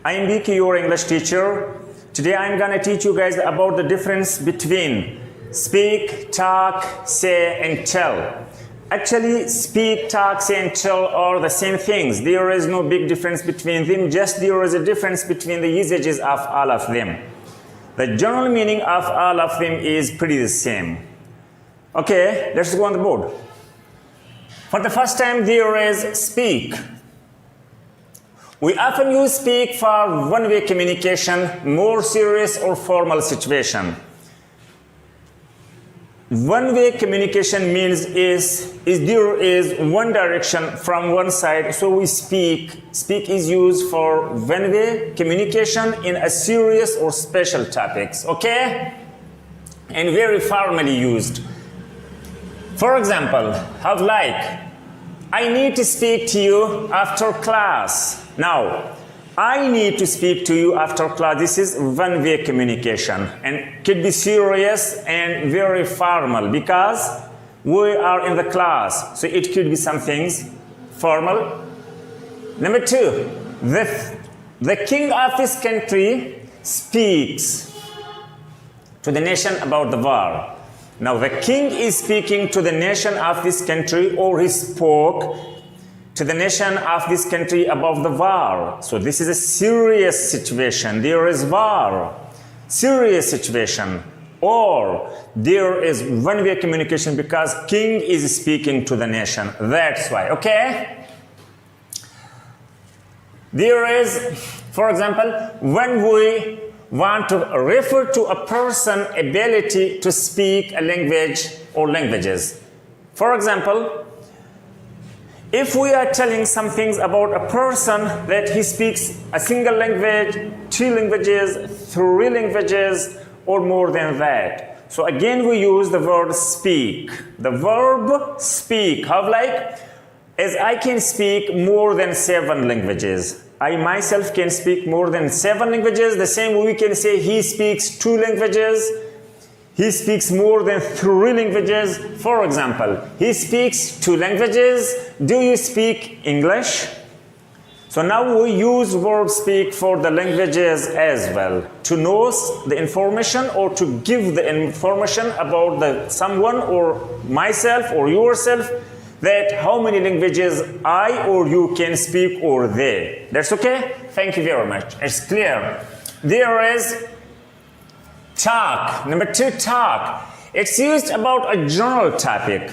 I am Vicky, your English teacher. Today I am gonna teach you guys about the difference between speak, talk, say and tell. Actually, speak, talk, say and tell are the same things. There is no big difference between them, just there is a difference between the usages of all of them. The general meaning of all of them is pretty the same. Okay, let's go on the board. For the first time, there is speak. We often use speak for one-way communication, more serious or formal situation. One-way communication means there is one direction from one side, so we speak. Speak is used for one-way communication in a serious or special topics, okay? And very formally used. For example, have like, I need to speak to you after class. Now, I need to speak to you after class. This is one-way communication and could be serious and very formal because we are in the class. So it could be some things formal. Number two, the king of this country speaks to the nation about the war. Now the king is speaking to the nation of this country, or he spoke to the nation of this country about the war. So this is a serious situation. There is war, serious situation. Or there is one-way communication because king is speaking to the nation. That's why, okay? There is, for example, when we want to refer to a person's ability to speak a language or languages. For example, if we are telling some things about a person that he speaks a single language, two languages, three languages, or more than that. So again, we use the word speak. The verb speak. How like? As I can speak more than 7 languages. I myself can speak more than 7 languages. The same way we can say he speaks 2 languages. He speaks more than 3 languages. For example, he speaks 2 languages. Do you speak English? So now we use verb speak for the languages as well. To know the information or to give the information about someone or myself or yourself, that how many languages I or you can speak or they. That's okay? Thank you very much. It's clear. There is talk. Number 2, talk. It's used about a general topic.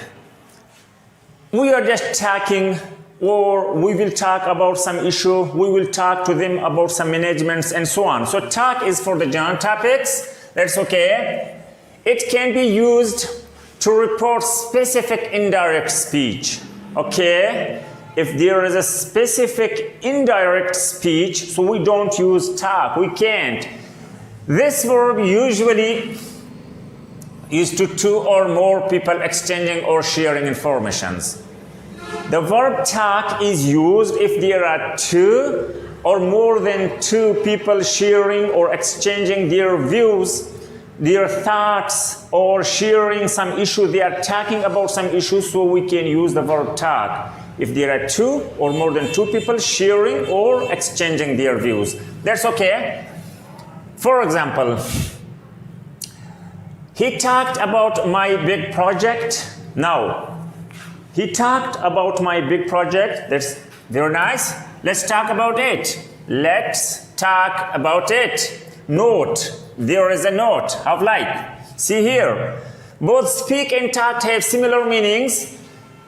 We are just talking, or we will talk about some issue. We will talk to them about some managements and so on. So talk is for the general topics. That's okay. It can be used to report specific indirect speech, okay? If there is a specific indirect speech, so we don't use talk, we can't. This verb usually used to 2 or more people exchanging or sharing informations. The verb talk is used if there are 2 or more than 2 people sharing or exchanging their views, their thoughts, or sharing some issue. They are talking about some issue, so we can use the verb talk. If there are 2 or more than 2 people sharing or exchanging their views, that's okay. For example, he talked about my big project. Now, he talked about my big project. That's very nice. Let's talk about it. Let's talk about it. Note. There is a note of like. See here. Both speak and talk have similar meanings.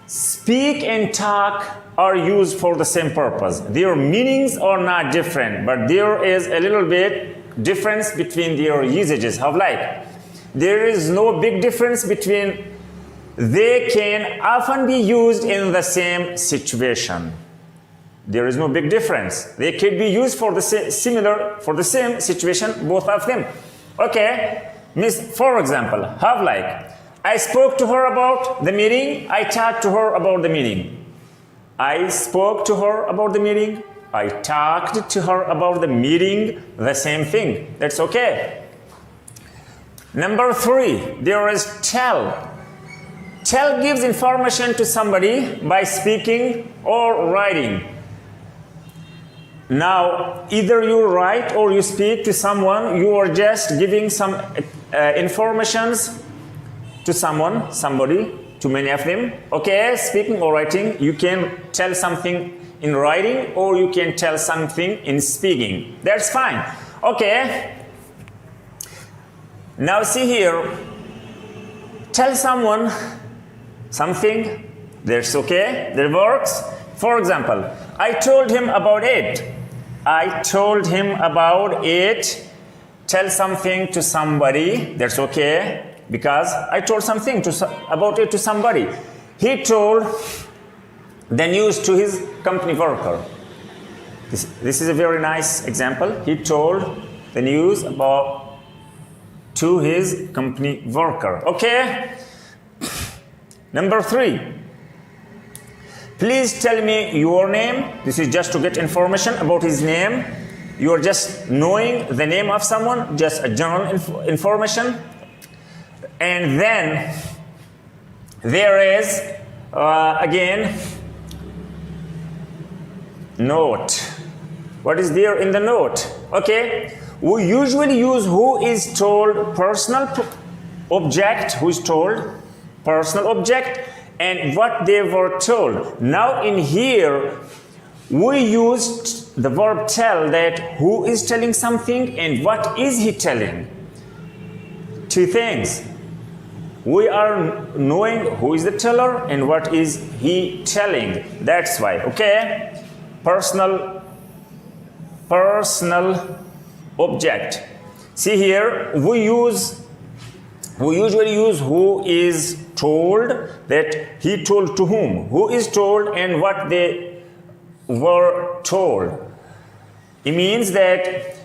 Speak and talk are used for the same purpose. Their meanings are not different, but there is a little bit difference between their usages. How like? There is no big difference between. They can often be used in the same situation. There is no big difference. They could be used for the same situation, both of them. Okay, for example, have like, I spoke to her about the meeting. I talked to her about the meeting. I spoke to her about the meeting. I talked to her about the meeting. The same thing. That's okay. Number 3, there is tell. Tell gives information to somebody by speaking or writing. Now, either you write or you speak to someone, you are just giving some informations to someone, somebody, to many of them. Okay, speaking or writing, you can tell something in writing or you can tell something in speaking. That's fine. Okay. Now see here, tell someone something, that's okay, that works. For example, I told him about it. I told him about it. Tell something to somebody, that's okay, because I told something about it to somebody. He told the news to his company worker. This is a very nice example. He told the news to his company worker. Okay? Number 3. Please tell me your name. This is just to get information about his name. You are just knowing the name of someone, just a general information. And then there is, again, note. What is there in the note? Okay. We usually use who is told personal object, who is told personal object, and what they were told. Now in here, we used the verb tell, that who is telling something and what is he telling. 2 things. We are knowing who is the teller and what is he telling. That's why, okay? Personal object. See here, we usually use who is told, that he told to whom, who is told and what they were told. It means that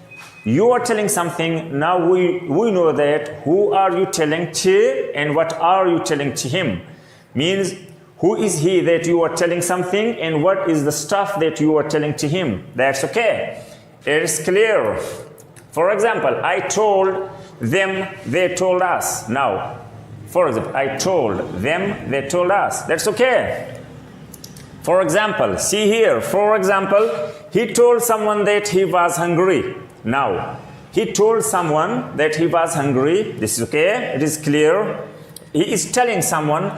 you are telling something, now we know that who are you telling to and what are you telling to him. Means who is he that you are telling something and what is the stuff that you are telling to him. That's okay. It is clear. For example, I told them, they told us. Now, for example, I told them, they told us. That's okay. For example, see here. For example, he told someone that he was hungry. Now, he told someone that he was hungry. This is okay. It is clear. He is telling someone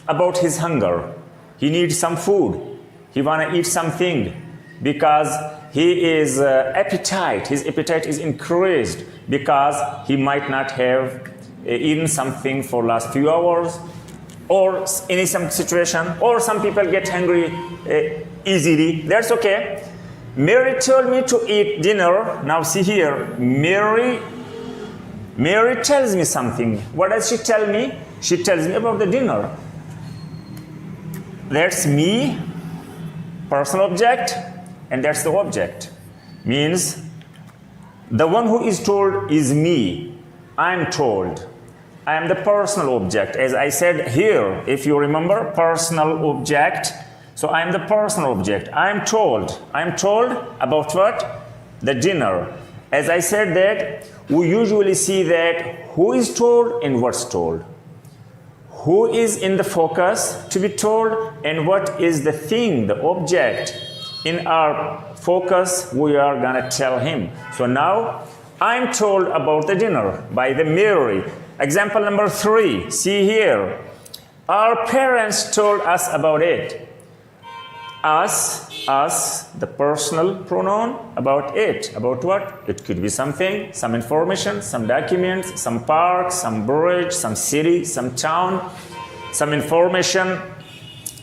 about his hunger. He needs some food. He want to eat something because he is appetite. His appetite is increased because he might not have eaten something for last few hours, or in some situation, or some people get hungry easily. That's okay. Mary told me to eat dinner. Now see here, Mary tells me something. What does she tell me? She tells me about the dinner. That's me, personal object, and that's the object. Means the one who is told is me. I'm told. I am the personal object. As I said here, if you remember, personal object. So I am the personal object. I'm told. I'm told about what? The dinner. As I said that, we usually see that who is told and what's told. Who is in the focus to be told and what is the thing, the object. In our focus, we are gonna tell him. So now, I'm told about the dinner by the Mary. Example number 3, see here. Our parents told us about it. Us, the personal pronoun, about it. About what? It could be something, some information, some documents, some park, some bridge, some city, some town, some information,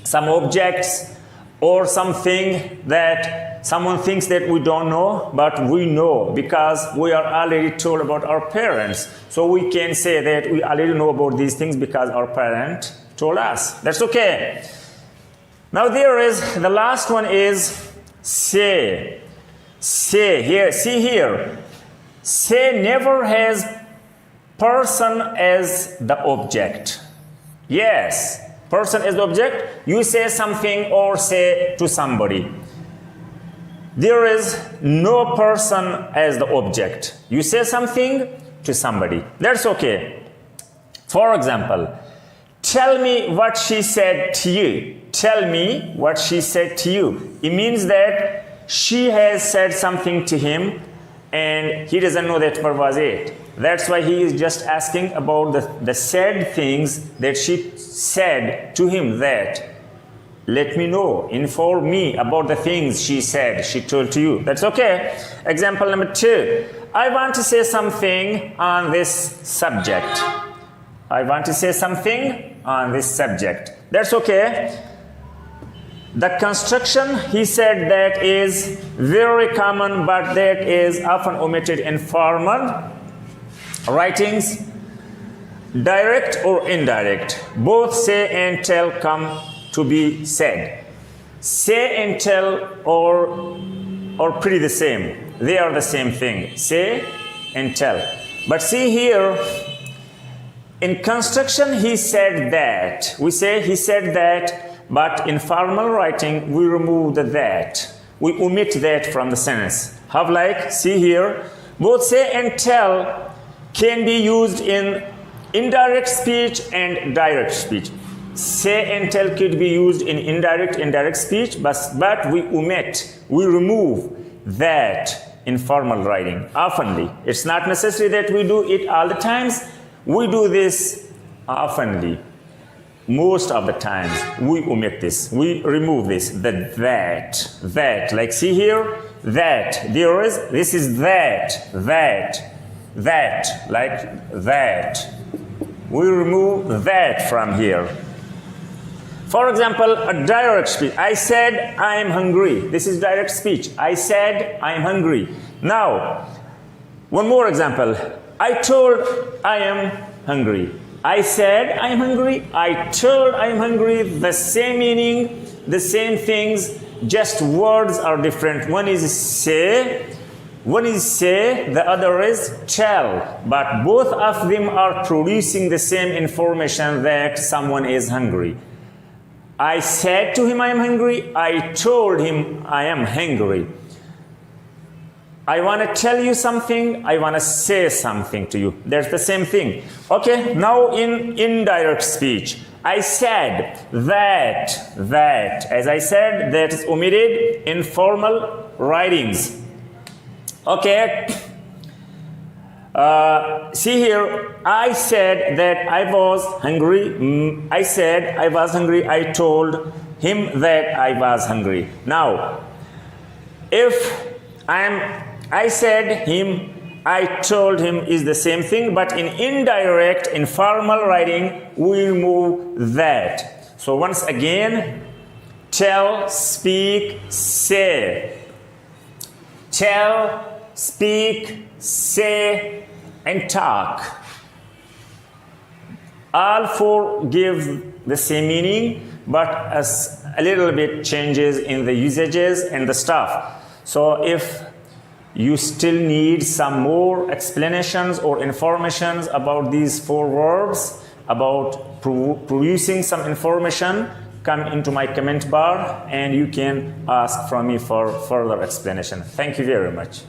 some objects, or something that someone thinks that we don't know, but we know because we are already told about our parents. So we can say that we already know about these things because our parent told us. That's okay. Now there is, the last one is say. Say here, see here. Say never has person as the object. Yes. Person as the object, you say something or say to somebody. There is no person as the object. You say something to somebody. That's okay. For example, tell me what she said to you. Tell me what she said to you. It means that she has said something to him and he doesn't know that verb was it. That's why he is just asking about the said things that she said to him, that let me know, inform me about the things she said, she told to you. That's okay. Example number 2. I want to say something on this subject. I want to say something on this subject. That's okay. The construction, he said, that is very common, but that is often omitted in formal writings. Direct or indirect, both say and tell come to be said. Say and tell are pretty the same. They are the same thing. Say and tell. But see here, in construction he said that. We say he said that, but in formal writing we remove the that. We omit that from the sentence. How like, see here, both say and tell can be used in indirect speech and direct speech. Say and tell could be used in indirect speech, but we omit, we remove that in formal writing oftenly. It's not necessary that we do it all the times. We do this oftenly. Most of the times we omit this, we remove this, the that, like see here, that, there is, this is that, like that. We remove that from here. For example, a direct speech. I said I am hungry. This is direct speech. I said I am hungry. Now, one more example. I told I am hungry. I said I am hungry. I told I am hungry. The same meaning, the same things, just words are different. One is say, the other is tell. But both of them are producing the same information that someone is hungry. I said to him I am hungry. I told him I am hungry. I want to tell you something. I want to say something to you. That's the same thing. Okay, now in indirect speech, I said that. As I said, that is omitted in formal writings. Okay. See here, I said that I was hungry. I said I was hungry. I told him that I was hungry. Now, if I said him, I told him is the same thing, but in indirect, in formal writing, we remove that. So once again, tell, speak, say. Tell, speak, say, and talk. All four give the same meaning, but a little bit changes in the usages and the stuff. So if you still need some more explanations or informations about these 4 verbs, about producing some information, come into my comment bar and you can ask from me for further explanation. Thank you very much.